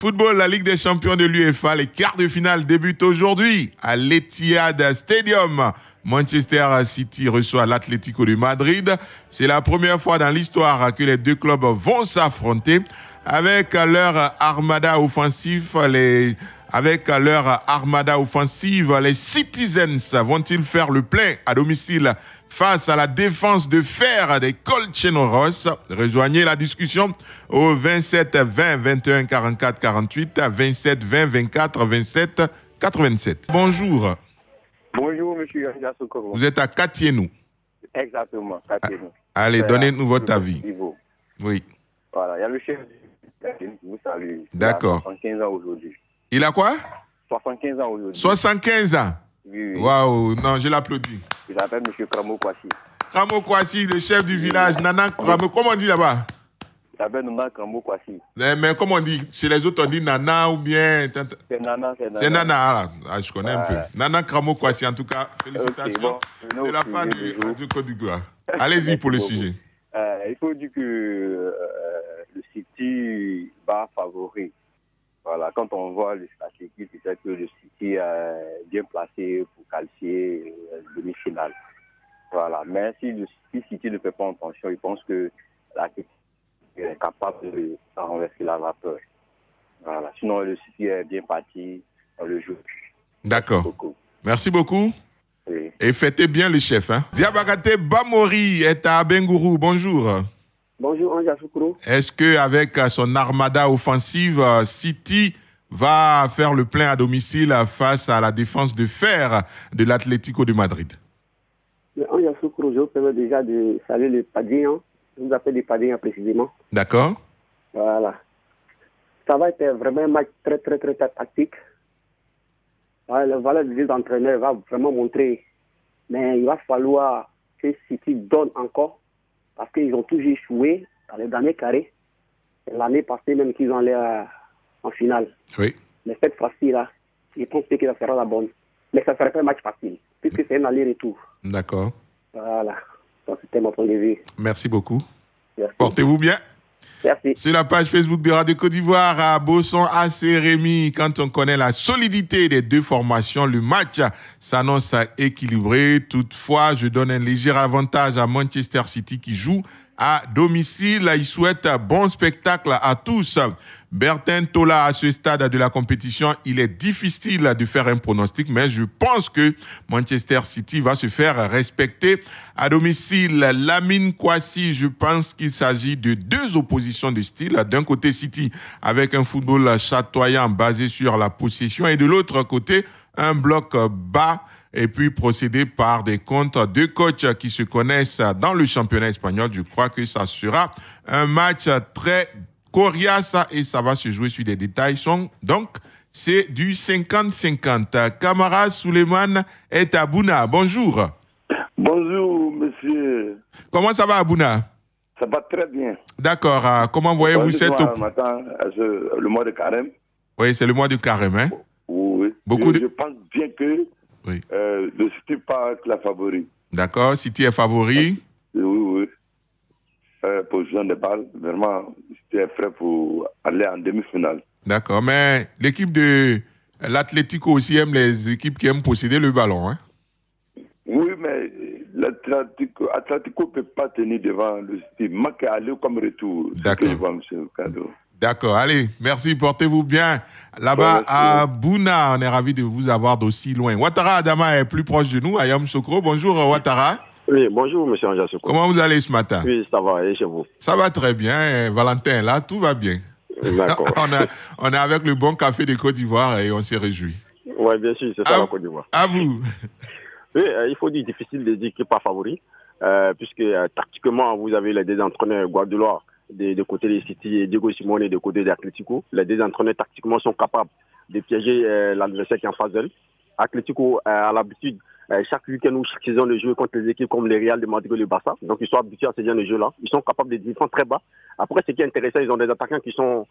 Football, la Ligue des champions de l'UEFA, les quarts de finale débutent aujourd'hui à l'Etihad Stadium. Manchester City reçoit l'Atlético de Madrid. C'est la première fois dans l'histoire que les deux clubs vont s'affronter. Avec leur armada offensive, les Citizens vont-ils faire le plein à domicile face à la défense de fer des Colchoneros? Rejoignez la discussion au 27 20 21 44 48, 27 20 24 27 87. Bonjour. Bonjour, monsieur Yanja Sokoro. Vous êtes à Katiénou. Exactement, Katiénou. Allez, donnez-nous votre avis. Oui. Voilà, il y a le chef qui vous salue. D'accord. Il a 75 ans aujourd'hui. Il a quoi? 75 ans aujourd'hui. 75 ans? Oui, oui. Waouh, non, je l'applaudis. Il s'appelle monsieur Kramo Kwasi. Kramo Kwasi, le chef du village. Nana Kramo, comment on dit là-bas? Il s'appelle Nana Kramo Kwasi. Mais comment on dit? Chez les autres, on dit Nana ou bien... C'est Nana, c'est Nana. C'est Nana, ah, je connais un peu. Nana Kramo Kwasi, en tout cas, félicitations bon, de la part du Côte d'Ivoire. Allez-y pour le sujet. Il faut dire que le City va favori. Voilà, quand on voit les statistiques, c'est que le City est bien placé pour qualifier le demi-finale. Voilà, mais si le City ne fait pas attention, il pense que la City est capable de renverser la vapeur. Voilà, sinon le City est bien parti dans le jeu. D'accord. Merci beaucoup. Oui. Et fêtez bien le chef. Hein? Diabagate Bamori est à Bengourou. Bonjour. Bonjour, Anja Soukro. Est-ce qu'avec son armada offensive, City va faire le plein à domicile face à la défense de fer de l'Atlético de Madrid? Anja Soukro, je vous permets déjà de saluer les Padins. Je vous appelle les Padins précisément. D'accord. Voilà. Ça va être vraiment un match très tactique. Le valeur du jeu d'entraîneur va vraiment montrer. Mais il va falloir que City donne encore. Parce qu'ils ont toujours échoué dans les derniers carrés. C'est l'année passée même qu'ils ont allé en finale. Oui. Mais cette fois-ci, je pense que ça sera la bonne. Mais ça ne sera pas un match facile, puisque c'est un aller-retour. D'accord. Voilà. Donc, c'était mon point de vue. Merci beaucoup. Merci. Portez-vous bien. Merci. Sur la page Facebook de Radio Côte d'Ivoire, à Bosson, AC Rémy, quand on connaît la solidité des deux formations, le match s'annonce équilibré. Toutefois, je donne un léger avantage à Manchester City qui joue à domicile. Il souhaite un bon spectacle à tous. Bertin Tola, à ce stade de la compétition, il est difficile de faire un pronostic, mais je pense que Manchester City va se faire respecter à domicile. Lamine Kwasi, je pense qu'il s'agit de deux oppositions de style. D'un côté, City avec un football chatoyant basé sur la possession et de l'autre côté, un bloc bas et puis procédé par des comptes de coachs qui se connaissent dans le championnat espagnol. Je crois que ça sera un match très coriace et ça va se jouer sur des détails. Donc, c'est du 50-50. Camara Suleiman est à Bouna. Bonjour. Bonjour, monsieur. Comment ça va à Bouna? Ça va très bien. D'accord. Comment voyez-vous cette... Matin, le mois de carême. Oui, c'est le mois du carême, hein? Oui. Je pense bien que le City pas la favori. D'accord. City est favori. Oui. Position de balle, vraiment, City est prêt pour aller en demi-finale. D'accord. Mais l'équipe de l'Atlético aussi aime les équipes qui aiment posséder le ballon, hein? Oui, mais l'Atlético ne peut pas tenir devant le City. Manque aller comme retour. D'accord. D'accord, allez, merci, portez-vous bien. Là-bas, à Bouna, on est ravis de vous avoir d'aussi loin. Ouattara Adama est plus proche de nous, Ayam Sokro. Bonjour, Ouattara. Oui, bonjour, monsieur Anja Sokro. Comment vous allez ce matin? Oui, ça va, et chez vous? Ça va très bien. Valentin, là, tout va bien. D'accord. on est avec le bon café de Côte d'Ivoire et on s'est réjouis. Oui, bien sûr, c'est ça la Côte d'Ivoire. À vous. Oui, il faut dire difficile de dire qui n'est pas favori, puisque tactiquement, vous avez les deux entraîneurs Guardiola de côté des City et Diego Simeone de côté d'Atlético. Les deux entraîneurs tactiquement sont capables de piéger l'adversaire qui est en face d'elle. Atlético a l'habitude chaque week-end ou chaque saison de jouer contre les équipes comme les Real de Madrid et le Barça. Donc ils sont habitués à ce genre de jeu-là. Ils sont capables de défendre très bas. Après, ce qui est intéressant, ils ont des attaquants qui sont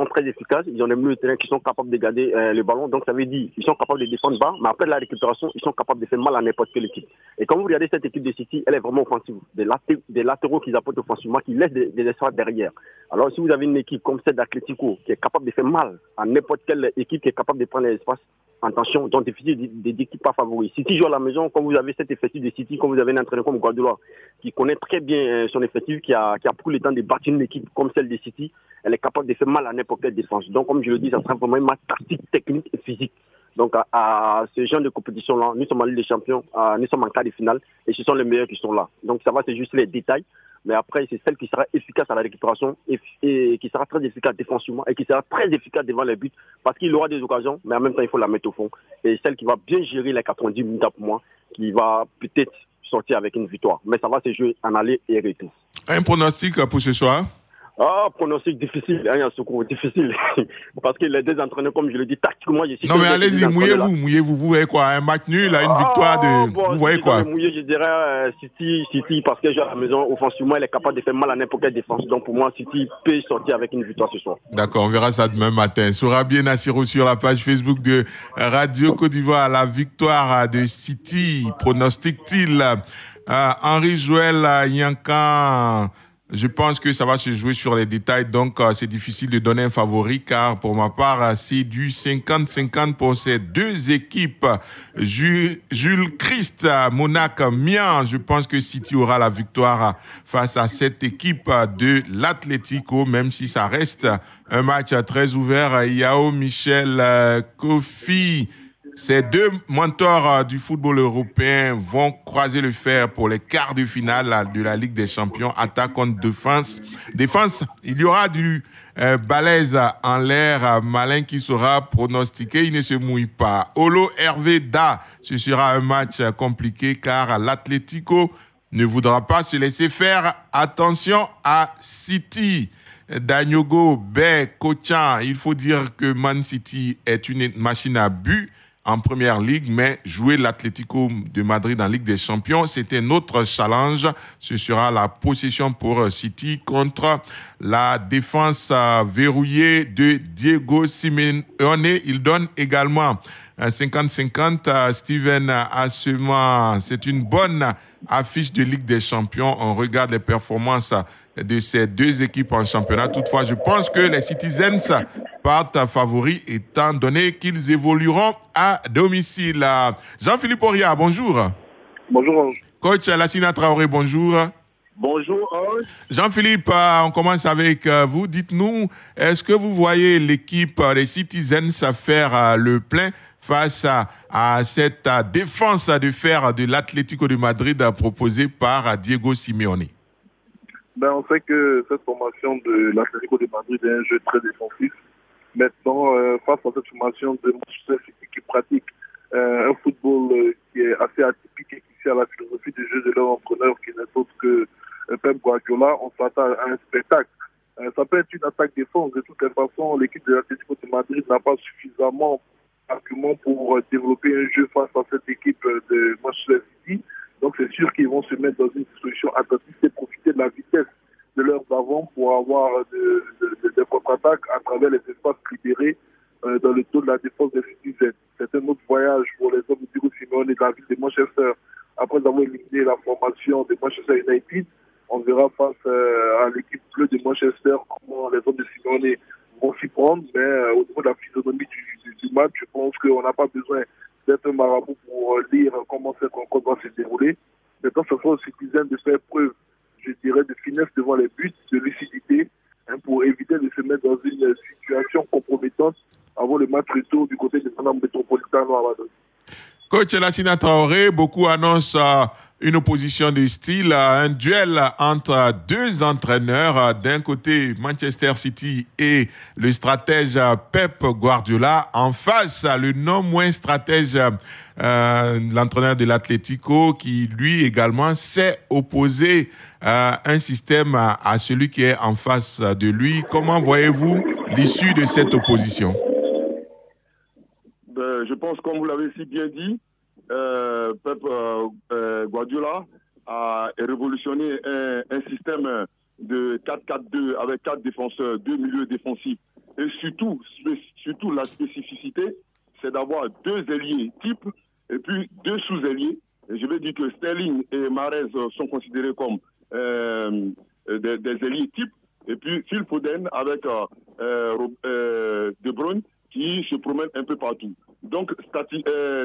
très efficaces. Ils ont des milieux de terrain qui sont capables de garder le ballon. Donc ça veut dire qu'ils sont capables de défendre bas, mais après la récupération, ils sont capables de faire mal à n'importe quelle équipe. Et quand vous regardez cette équipe de City, elle est vraiment offensive. Des latéraux qu'ils apportent offensivement, qui laissent des espaces derrière. Alors si vous avez une équipe comme celle d'Atlético qui est capable de faire mal à n'importe quelle équipe qui est capable de prendre l'espace en tension, donc difficile d'équipe pas favori. City joue à la maison, quand vous avez cet effectif de City, quand vous avez un entraîneur comme Guardiola, qui connaît très bien son effectif, qui a pris le temps de bâtir une équipe comme celle de City, elle est capable de faire mal à n'importe quelle défense. Donc comme je le dis, ça sera vraiment un match tactique, technique et physique. Donc à ce genre de compétition-là, nous sommes en Ligue des Champions, nous sommes en quart de finale, et ce sont les meilleurs qui sont là. Donc ça va, c'est juste les détails. Mais après, c'est celle qui sera efficace à la récupération et qui sera très efficace défensivement et qui sera très efficace devant les buts parce qu'il aura des occasions, mais en même temps, il faut la mettre au fond. Et celle qui va bien gérer les 90 minutes pour moi, qui va peut-être sortir avec une victoire. Mais ça va se jouer en aller et retour. Un pronostic pour ce soir? Pronostic difficile, Yassoukou, difficile. Parce que les deux entraîneurs, comme je le dis, tactiquement, je suis... Non, mais allez-y, mouillez-vous. Vous voyez quoi? Un match nul, une victoire de... Bon, vous voyez quoi? Mouillé, je dirais City, parce que joue à la maison, offensivement, elle est capable de faire mal à n'importe quelle défense. Donc pour moi, City peut sortir avec une victoire ce soir. D'accord, on verra ça demain matin. Sourabien Nassirou sur la page Facebook de Radio Côte d'Ivoire. La victoire de City, pronostique-t-il? Henri Joël Yankan... Je pense que ça va se jouer sur les détails, donc c'est difficile de donner un favori car pour ma part, c'est du 50-50 pour ces deux équipes. Jules Christ, Monac, Mian, je pense que City aura la victoire face à cette équipe de l'Atlético, même si ça reste un match très ouvert. Yao Michel Kofi. Ces deux mentors du football européen vont croiser le fer pour les quarts de finale de la Ligue des Champions. Attaque contre défense. Il y aura du balèze en l'air, malin qui sera pronostiqué. Il ne se mouille pas. Olo Hervé Da, ce sera un match compliqué car l'Atlético ne voudra pas se laisser faire. Attention à City. Daniogo, Bay, Kochan. Il faut dire que Man City est une machine à but en première ligue, mais jouer l'Atlético de Madrid en Ligue des Champions, c'était notre challenge. Ce sera la possession pour City contre la défense verrouillée de Diego Simeone. Il donne également 50-50 Steven Assema. C'est une bonne affiche de Ligue des Champions. On regarde les performances de ces deux équipes en championnat. Toutefois, je pense que les Citizens partent favoris étant donné qu'ils évolueront à domicile. Jean-Philippe Oria, bonjour. Bonjour, Ange. Coach Lassina Traoré, bonjour. Bonjour, Ange. Jean-Philippe, on commence avec vous. Dites-nous, est-ce que vous voyez l'équipe des Citizens faire le plein face à cette défense de fer de l'Atlético de Madrid proposée par Diego Simeone? On sait que cette formation de l'Atlético de Madrid est un jeu très défensif. Maintenant, face à cette formation de Manchester City qui pratique un football qui est assez atypique et qui sert à la philosophie du jeu de leur entraîneur qui n'est autre que Pep Guardiola, on s'attend à un spectacle. Ça peut être une attaque-défense. De toutes les façons, l'équipe de l'Atlético de Madrid n'a pas suffisamment d'arguments pour développer un jeu face à cette équipe de Manchester City. Donc c'est sûr qu'ils vont se mettre dans une situation attendue et profiter de la vitesse de leurs avants pour avoir des contre-attaques à travers les espaces libérés dans le dos de la défense des Citizens. C'est un autre voyage pour les hommes de Diego Simeone et de la ville de Manchester. Après avoir éliminé la formation de Manchester United, on verra face à l'équipe bleue de Manchester comment les hommes de Simeone vont s'y prendre. Mais au niveau de la physionomie du match, je pense qu'on n'a pas besoin d'être un marabout pour lire comment cette rencontre va se dérouler. Maintenant, ce sera aux Citizens de faire preuve, je dirais, de finesse devant les buts, de lucidité, pour éviter de se mettre dans une situation compromettante avant le match retour du côté de Panama Metropolitano à Madrid. Coach Lassina Traoré, beaucoup annoncent une opposition de style, un duel entre deux entraîneurs. D'un côté, Manchester City et le stratège Pep Guardiola. En face, le non moins stratège, l'entraîneur de l'Atlético, qui lui également s'est opposé à un système à celui qui est en face de lui. Comment voyez-vous l'issue de cette opposition? Je pense, comme vous l'avez si bien dit, Pep Guardiola a révolutionné un système de 4-4-2 avec 4 défenseurs, 2 milieux défensifs. Et surtout la spécificité, c'est d'avoir 2 ailiers type et puis 2 sous-ailiers. Et je vais dire que Sterling et Mahrez sont considérés comme des ailiers type. Et puis Phil Foden avec De Bruyne qui se promène un peu partout. Donc,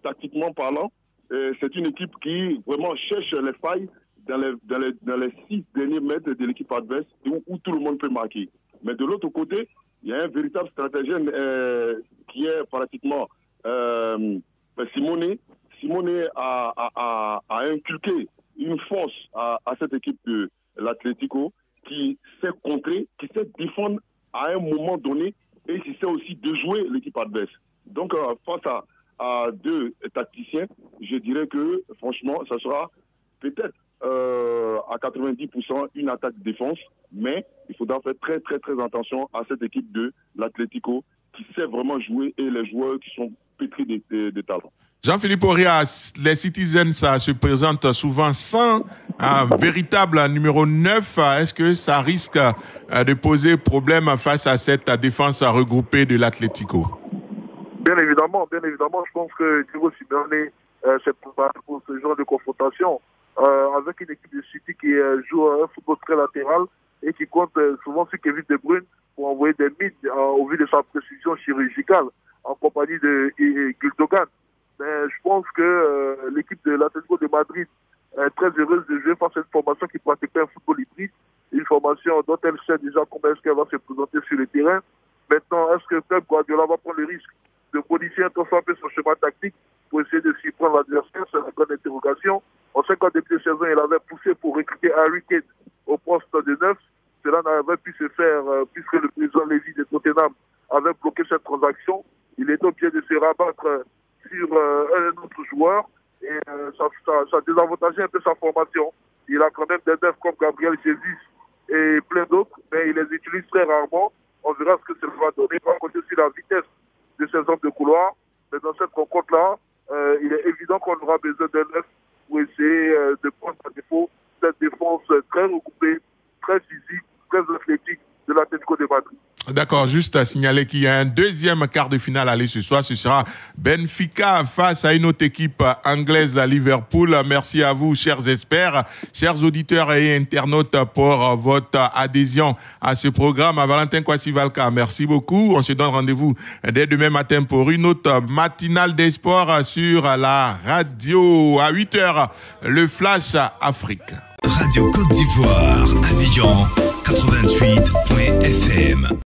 tactiquement parlant, c'est une équipe qui vraiment cherche les failles dans les 6 derniers mètres de l'équipe adverse où tout le monde peut marquer. Mais de l'autre côté, il y a un véritable stratégène qui est pratiquement Simone. Simone a inculqué une force à cette équipe de l'Atlético qui sait contrer, qui sait défendre à un moment donné et qui sait aussi déjouer l'équipe adverse. Donc, face à 2 tacticiens, je dirais que, franchement, ça sera peut-être à 90% une attaque-défense, mais il faudra faire très, très, très attention à cette équipe de l'Atlético qui sait vraiment jouer et les joueurs qui sont pétris de talent. Jean-Philippe Aurias, les Citizens se présentent souvent sans un véritable numéro 9. Est-ce que ça risque de poser problème face à cette défense regroupée de l'Atlético? Bien évidemment, je pense que Diego Simeone s'est préparé pour ce genre de confrontation avec une équipe de City qui joue un football très latéral et qui compte souvent sur Kevin De Bruyne pour envoyer des mids au vu de sa précision chirurgicale en compagnie de Gundogan. Mais je pense que l'équipe de l'Atlético de Madrid est très heureuse de jouer face à une formation qui pratique un football hybride, une formation dont elle sait déjà comment est-ce qu'elle va se présenter sur le terrain. Maintenant, est-ce que Pep Guardiola va prendre le risque de modifier un peu son chemin tactique pour essayer de s'y prendre l'adversaire? C'est une bonne interrogation. On sait qu'en début de saison, il avait poussé pour recruter Harry Kane au poste de 9. Cela n'avait pu se faire puisque le président Lévy de Tottenham avait bloqué cette transaction. Il est obligé de se rabattre sur un autre joueur et ça désavantageait un peu sa formation. Il a quand même des neufs comme Gabriel Jesus et plein d'autres, mais il les utilise très rarement. On verra ce que ça va donner. On va compter sur la vitesse de ces hommes de couloir. Mais dans cette rencontre-là, il est évident qu'on aura besoin d'un neuf pour essayer de prendre à défaut cette défense très regroupée, très physique, très athlétique de l'Atlético de Madrid. D'accord, juste à signaler qu'il y a un deuxième quart de finale à aller ce soir. Ce sera Benfica face à une autre équipe anglaise à Liverpool. Merci à vous, chers experts, chers auditeurs et internautes, pour votre adhésion à ce programme. À Valentin Kwasi-Valka, merci beaucoup. On se donne rendez-vous dès demain matin pour une autre matinale des sports sur la radio. À 8h, le Flash Afrique. Radio Côte d'Ivoire, Abidjan, 88.fm.